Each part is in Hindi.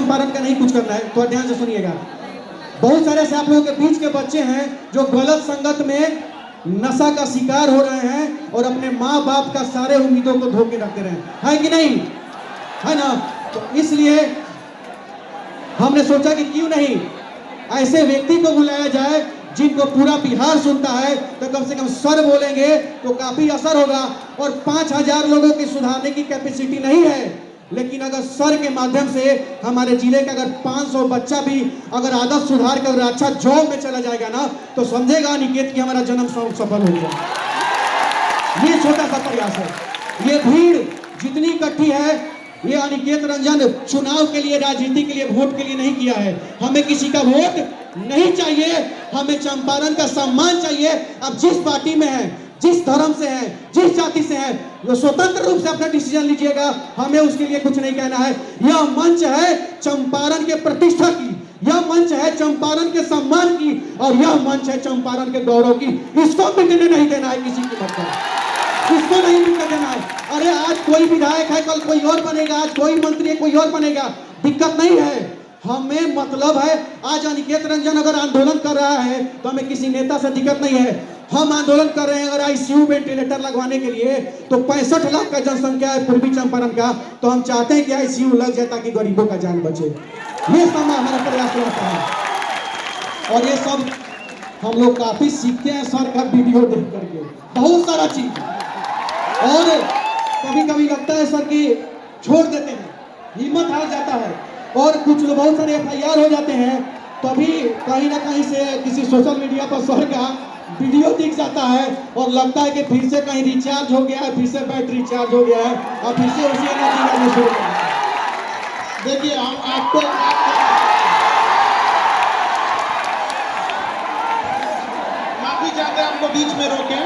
चंपारण का नहीं कुछ करना है, थोड़ा ध्यान से सुनिएगा। बहुत सारे ऐसे आप लोगों के बीच के बच्चे हैं जो गलत संगत में नशा का शिकार हो रहे हैं और अपने माँ बाप का सारे उम्मीदों को धोखे रखते रहे हैं, है कि नहीं, है ना। तो इसलिए हमने सोचा कि क्यों नहीं ऐसे व्यक्ति को बुलाया जाए जिनको पूरा बिहार सुनता है, तो कम से कम सर बोलेंगे तो काफी असर होगा। और 5000 लोगों की सुधारने की कैपेसिटी नहीं है, लेकिन अगर सर के माध्यम से हमारे जिले का अगर 500 बच्चा भी अगर आदत सुधार कर अच्छा जॉब में चला जाएगा ना, तो समझेगा अनिकेत कि हमारा जन्म सफल हो गया। ये छोटा सा प्रयास है। ये भीड़ जितनी इकट्ठी है, ये अनिकेत रंजन चुनाव के लिए, राजनीति के लिए, वोट के लिए नहीं किया है। हमें किसी का वोट नहीं चाहिए, हमें चंपारण का सम्मान चाहिए। अब जिस पार्टी में है, जिस धर्म से है, जिस जाति से है, वो स्वतंत्र रूप से अपना डिसीजन लीजिएगा, हमें उसके लिए कुछ नहीं कहना है। यह मंच है चंपारण के प्रतिष्ठा की, यह मंच है चंपारण के सम्मान की, और यह मंच है चंपारण के गौरव की। इसको मिटने नहीं देना है किसी की मत, इसको नहीं मिटने देना है। अरे आज कोई विधायक है, कल कोई और बनेगा, आज कोई मंत्री है, कोई और बनेगा, दिक्कत नहीं है। हमें मतलब है आज अनिकेत रंजन अगर आंदोलन कर रहा है तो हमें किसी नेता से दिक्कत नहीं है। हम आंदोलन कर रहे हैं अगर आईसीयू वेंटिलेटर लगवाने के लिए, तो 65 लाख का जनसंख्या है पूर्वी चंपारण का, तो हम चाहते हैं कि आईसीयू लग जाए ताकि गरीबों का जान बचे। ये सब हमारा प्रयास रहता है और ये सब हम लोग काफी सीखते हैं सर का वीडियो देख करके, बहुत सारा चीज। और कभी कभी लगता है सर कि छोड़ देते हैं, हिम्मत हार जाता है, और कुछ लोग बहुत सारे FIR हो जाते हैं, तभी कहीं ना कहीं से किसी सोशल मीडिया पर सर का वीडियो दिख जाता है और लगता है कि फिर से कहीं रिचार्ज हो गया है, फिर से बैटरी चार्ज हो गया है और फिर से उसी एनर्जी में शुरू हो गया है। देखिए हम आपको माफी चाहते हैं आपको बीच में रोके,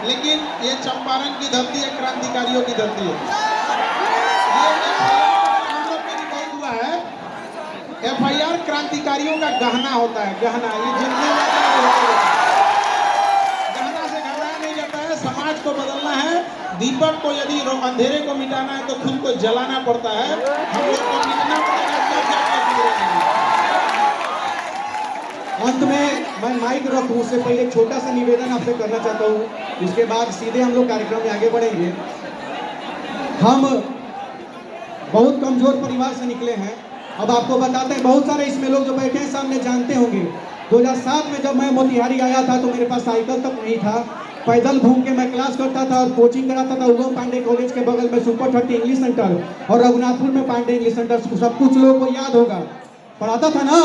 लेकिन ये चंपारण की धरती है, क्रांतिकारियों की धरती है। FIR क्रांतिकारियों का गहना होता है, गहना। ये जितने गहना से घबराया नहीं जाता है। समाज को बदलना है, दीपक को यदि अंधेरे को मिटाना है तो खुद को जलाना पड़ता है। हम लोग को मिटना पड़ेगा। अंत में मैं माइक रखूं उससे पहले एक छोटा सा निवेदन आपसे करना चाहता हूं, इसके बाद सीधे हम लोग कार्यक्रम में आगे बढ़ेंगे। हम बहुत कमजोर परिवार से निकले हैं। अब आपको बताते हैं, बहुत सारे इसमें लोग जो बैठे हैं सामने जानते होंगे, 2007 में जब मैं मोतिहारी आया था तो मेरे पास साइकिल तक नहीं था। पैदल घूम के मैं क्लास करता था और कोचिंग कराता था। उगम पांडे कॉलेज के बगल में सुपर 30 इंग्लिश सेंटर और रघुनाथपुर में पांडे इंग्लिश सेंटर, सब कुछ लोगों को याद होगा, पढ़ाता था ना।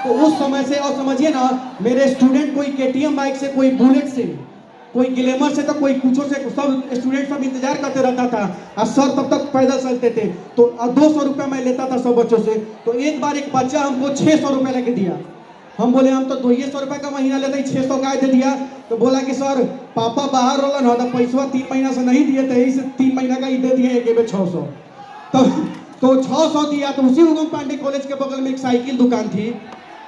तो उस समय से, और समझिए ना, मेरे स्टूडेंट कोई KTM बाइक से, कोई बुलेट से, कोई ग्लैमर से, तो कोई कुछो से, सब स्टूडेंट सब इंतजार करते रहता था। और सर तब तक पैदल चलते थे, तो 200 रुपया मैं लेता था सब बच्चों से। तो एक बार एक बच्चा हमको 600 रुपया लेके दिया। हम बोले हम तो 200 रुपये का महीना लेते, 600 का दे दिया। तो बोला कि सर पापा बाहर रोलन हो, तो पैसा 3 महीना से नहीं दिए थे, इस 3 महीना का ही दे दिए, एक 600। तो 600 दिया। तो उसी उगम पांडे कॉलेज के बगल में एक साइकिल दुकान थी,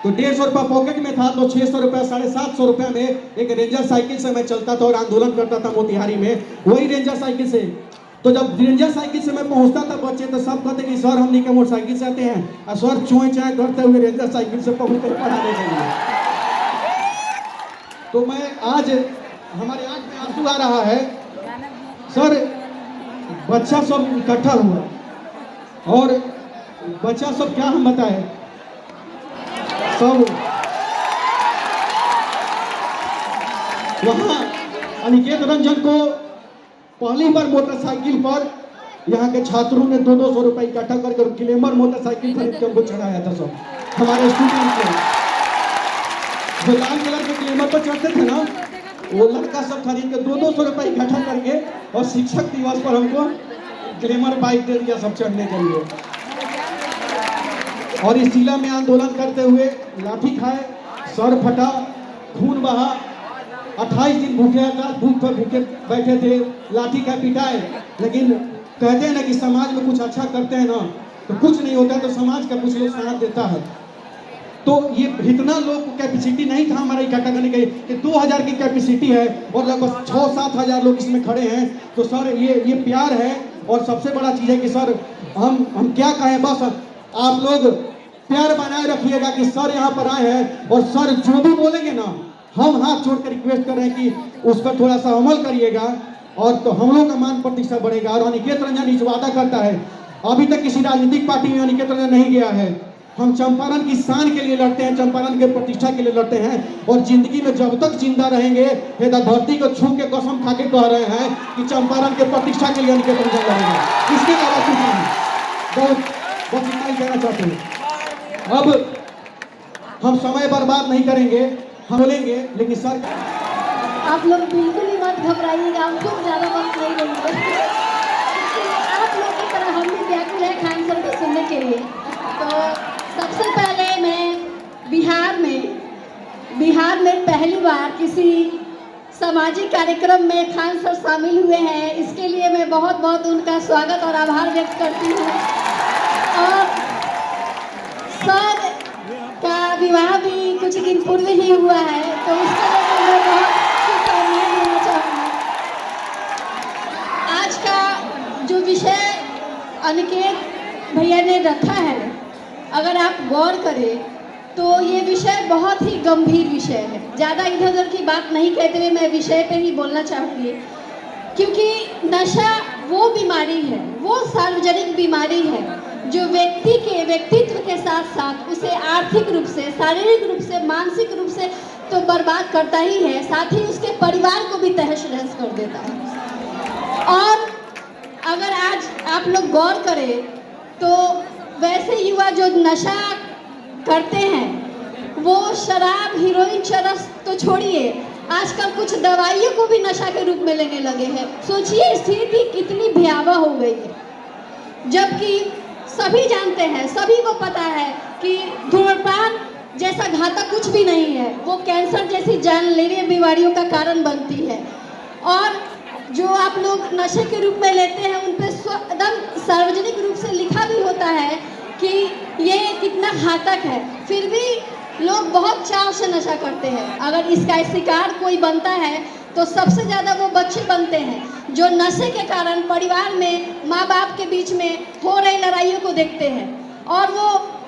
तो 150 रुपया पॉकेट में था, तो 600 रुपया, 750 रुपया में एक रेंजर साइकिल से मैं चलता था और आंदोलन करता था मोतिहारी में, वही रेंजर साइकिल से। तो जब रेंजर साइकिल से मैं पहुंचता था बच्चे, तो सब कहते कि सर हम निके मोटरसाइकिल से आते हैं, और सर चोए चाय करते हुए रेंजर साइकिल से पहुंचते पढ़ाने के लिए। तो मैं आज, हमारे आंख में आंसू आ रहा है सर। बच्चा सब इकट्ठा हुआ और बच्चा सब क्या हम बताए, सब वहाँ अनिकेत रंजन को पहली बार मोटरसाइकिल पर यहाँ के छात्रों ने 200 रुपये इकट्ठा करके ग्लैमर मोटरसाइकिल खरीद के उनको चढ़ाया था। सब हमारे स्टूडेंट थे जो लाल कलर के ग्लैमर पर चढ़ते थे ना, वो लड़का सब खरीद के 200 रुपये इकट्ठा करके, और शिक्षक दिवस पर हमको ग्लैमर बाइक दे दिया सब चढ़ने के लिए। और इस जिला में आंदोलन करते हुए लाठी खाए, सर फटा, खून बहा, 28 दिन भूखे भूख पर भूखे बैठे थे, लाठी का पिटाए। लेकिन कहते हैं ना कि समाज में कुछ अच्छा करते हैं ना तो कुछ नहीं होता, तो समाज का कुछ लोग साथ देता है। तो ये इतना लोग को कैपेसिटी नहीं था हमारा इकट्ठा करने के, कि 2000 की कैपेसिटी है और लगभग 6-7 हजार लोग इसमें खड़े हैं। तो सर ये प्यार है। और सबसे बड़ा चीज़ है कि सर हम क्या कहें, बस आप लोग प्यार बनाए रखिएगा कि सर यहाँ पर आए हैं और सर जो भी बोलेंगे ना, हम हाथ जोड़ कर रिक्वेस्ट कर रहे हैं कि उस पर थोड़ा सा अमल करिएगा और तो हम लोग का मान प्रतिष्ठा बढ़ेगा। और अनिकेत रंजन इस वादा करता है, अभी तक किसी राजनीतिक पार्टी में अनिकेत रंजन नहीं गया है। हम चंपारण की शान के लिए लड़ते हैं, चंपारण के प्रतिष्ठा के लिए लड़ते हैं और जिंदगी में जब तक जिंदा रहेंगे हे धरती को छू के कसम खा के कह रहे हैं कि चंपारण के प्रतिष्ठा के लिए अनिकेत रंजन लड़ेंगे। इसके अलावा कुछ नहीं। बस इतना ही कहना चाहते हैं। अब हम समय बर्बाद नहीं करेंगे, हम बोलेंगे, लेकिन सर आप लोग बिल्कुल ही मत घबराइएगा, हम खूब ज़्यादा वक्त नहीं लेंगे। आप लोग की तरह हम भी व्याकुल है खान सर को सुनने के लिए। तो सबसे पहले मैं बिहार में पहली बार किसी सामाजिक कार्यक्रम में खान सर शामिल हुए हैं, इसके लिए मैं बहुत बहुत उनका स्वागत और आभार व्यक्त करती हूँ। और सर का विवाह भी कुछ दिन पूर्व ही हुआ है, तो उसके लिए मैं बहुत शुभकामनाएं देना चाहूँगी। आज का जो विषय अनिकेत भैया ने रखा है, अगर आप गौर करें तो ये विषय बहुत ही गंभीर विषय है। ज़्यादा इधर उधर की बात नहीं कहते हुए मैं विषय पे ही बोलना चाहूँगी, क्योंकि नशा वो बीमारी है, वो सार्वजनिक बीमारी है जो व्यक्ति के व्यक्तित्व के साथ साथ उसे आर्थिक रूप से, शारीरिक रूप से, मानसिक रूप से तो बर्बाद करता ही है, साथ ही उसके परिवार को भी तहस नहस कर देता है। और अगर आज आप लोग गौर करें तो वैसे युवा जो नशा करते हैं वो शराब, हीरोइन, चरस तो छोड़िए, आजकल कुछ दवाइयों को भी नशा के रूप में लेने लगे हैं। सोचिए स्थिति कितनी भयावह हो गई है, जबकि सभी जानते हैं, सभी को पता है कि धूम्रपान जैसा घातक कुछ भी नहीं है, वो कैंसर जैसी जानलेवा बीमारियों का कारण बनती है। और जो आप लोग नशे के रूप में लेते हैं उन पर एकदम सार्वजनिक रूप से लिखा भी होता है कि ये कितना घातक है, फिर भी लोग बहुत चाव से नशा करते हैं। अगर इसका शिकार कोई बनता है तो सबसे ज़्यादा वो बच्चे बनते हैं जो नशे के कारण परिवार में माँ बाप के बीच में हो रही लड़ाइयों को देखते हैं, और वो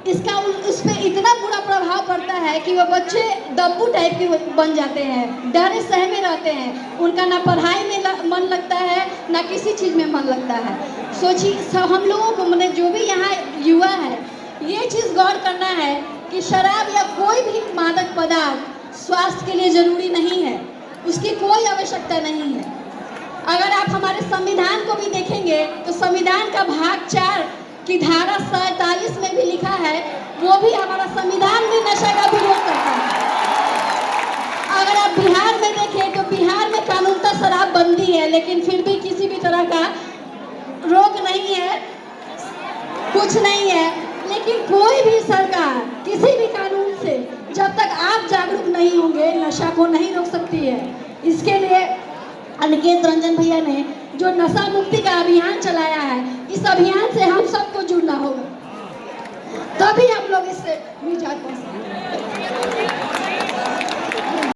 इसका उस पर इतना बुरा प्रभाव पड़ता है कि वो बच्चे दब्बू टाइप के बन जाते हैं, डरे सहमे रहते हैं, उनका ना पढ़ाई में मन लगता है ना किसी चीज़ में मन लगता है। सोचिए हम लोगों को, मैंने जो भी यहाँ युवा है, ये चीज़ गौर करना है कि शराब या कोई भी मादक पदार्थ स्वास्थ्य के लिए ज़रूरी नहीं है, उसकी कोई आवश्यकता नहीं है। अगर आप हमारे संविधान को भी देखेंगे तो संविधान का भाग 4 की धारा 47 में भी लिखा है, वो भी हमारा संविधान भी नशे का विरोध करता है। अगर आप बिहार में देखें तो बिहार में कानूनतः शराबबंदी है, लेकिन फिर भी किसी भी तरह का रोक नहीं है, कुछ नहीं है। लेकिन कोई भी सरकार किसी भी कानून से जब तक आप जागरूक नहीं होंगे नशा को नहीं रोक सकती है। इसके लिए अनिकेत रंजन भैया ने जो नशा मुक्ति का अभियान चलाया है, इस अभियान से हम सबको जुड़ना होगा, तभी हम लोग इससे निजात पा सकते हैं।